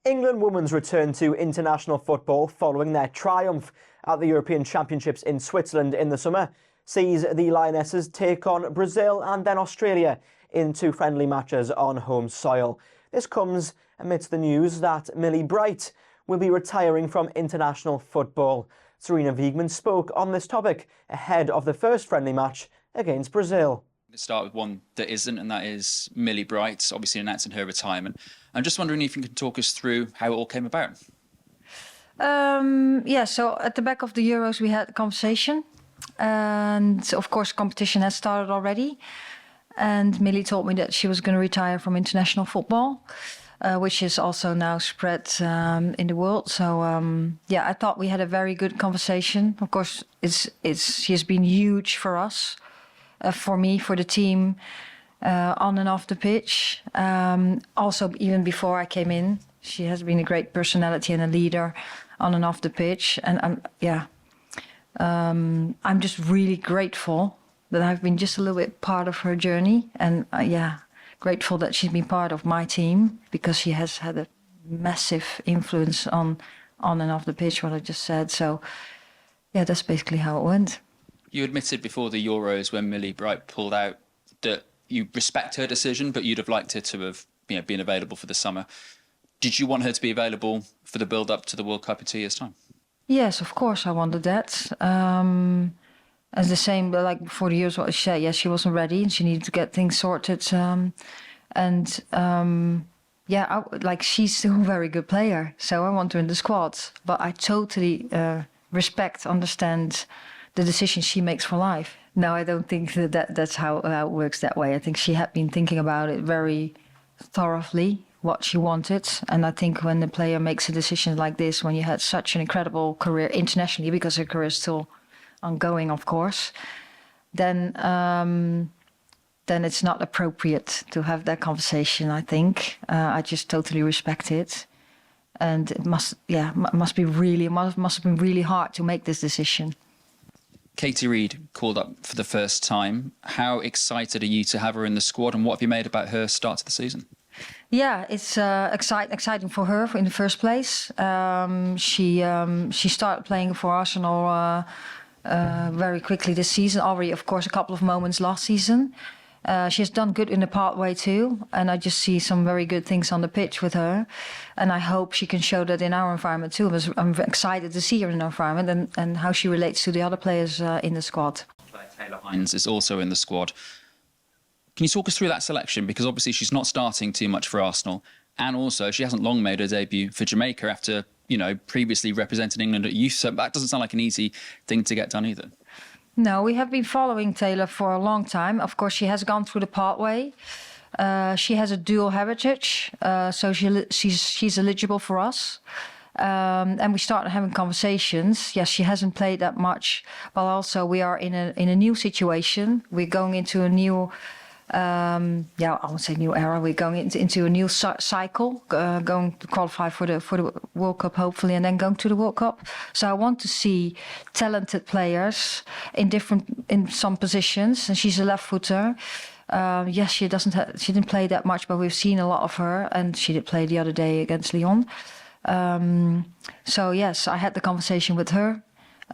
England women's return to international football following their triumph at the European Championships in Switzerland in the summer sees the Lionesses take on Brazil and then Australia in two friendly matches on home soil. This comes amidst the news that Millie Bright will be retiring from international football. Sarina Wiegman spoke on this topic ahead of the first friendly match against Brazil. To start with one that isn't, and that is Millie Bright, obviously announcing her retirement. I'm just wondering if you can talk us through how it all came about. So at the back of the Euros we had a conversation, and of course competition has started already, and Millie told me that she was going to retire from international football, which is also now spread in the world. So I thought we had a very good conversation. Of course, she has been huge for us. For me, for the team, on and off the pitch. Also, even before I came in, she has been a great personality and a leader on and off the pitch. And I'm just really grateful that I've been just a little bit part of her journey. And grateful that she's been part of my team, because she has had a massive influence on and off the pitch, what I just said. So, that's basically how it went. You admitted before the Euros, when Millie Bright pulled out, that you respect her decision, but you'd have liked her to have been available for the summer. Did you want her to be available for the build-up to the World Cup in 2 years' time? Yes, of course I wanted that. As the same, like before the Euros, what she said, yes, she wasn't ready and she needed to get things sorted. She's still a very good player, so I want her in the squad. But I totally respect, understand the decision she makes for life. No, I don't think that's how it works that way. I think she had been thinking about it very thoroughly, what she wanted. And I think when the player makes a decision like this, when you had such an incredible career internationally, because her career is still ongoing, of course, then it's not appropriate to have that conversation, I think. I just totally respect it. And it must have been really hard to make this decision. Katie Reid called up for the first time. How excited are you to have her in the squad, and what have you made about her start to the season? Yeah, it's exciting for her in the first place. She started playing for Arsenal very quickly this season. Already, of course, a couple of moments last season. She has done good in the pathway too, and I just see some very good things on the pitch with her. And I hope she can show that in our environment too. I'm excited to see her in our environment and how she relates to the other players in the squad. Taylor Hines is also in the squad. Can you talk us through that selection? Because obviously she's not starting too much for Arsenal, and also she hasn't long made her debut for Jamaica after, previously representing England at youth. So that doesn't sound like an easy thing to get done either. No, we have been following Taylor for a long time. Of course, she has gone through the pathway. She has a dual heritage, so she's eligible for us. And we started having conversations. Yes, she hasn't played that much, but also we are in a new situation. We're going into a new, I won't say new era. We're going into a new cycle, going to qualify for the World Cup hopefully, and then going to the World Cup. So I want to see talented players in some positions, and she's a left footer. Yes, she didn't play that much, but we've seen a lot of her, and she did play the other day against Lyon. So yes, I had the conversation with her,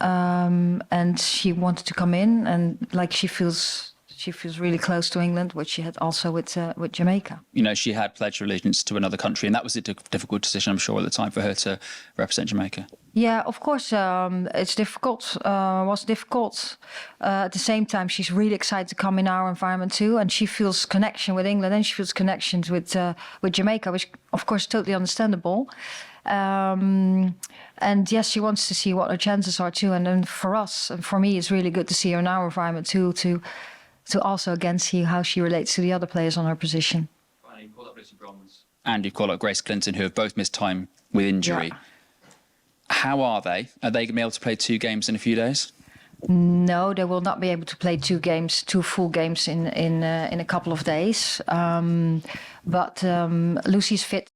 and she wanted to come in, and she feels really close to England, which she had also with Jamaica. She had pledged allegiance to another country, and that was a difficult decision, I'm sure, at the time for her to represent Jamaica. Yeah, of course, it's difficult. Was difficult. At the same time, she's really excited to come in our environment too, and she feels connection with England, and she feels connections with Jamaica, which of course is totally understandable. And yes, she wants to see what her chances are too. And then for us, and for me, it's really good to see her in our environment too, to also again see how she relates to the other players on her position. Finally, you called up Lucy Bronze and you called up Grace Clinton, who have both missed time with injury. Yeah. How are they? Are they going to be able to play 2 games in a few days? No, they will not be able to play 2 full games in a couple of days. But Lucy's fit.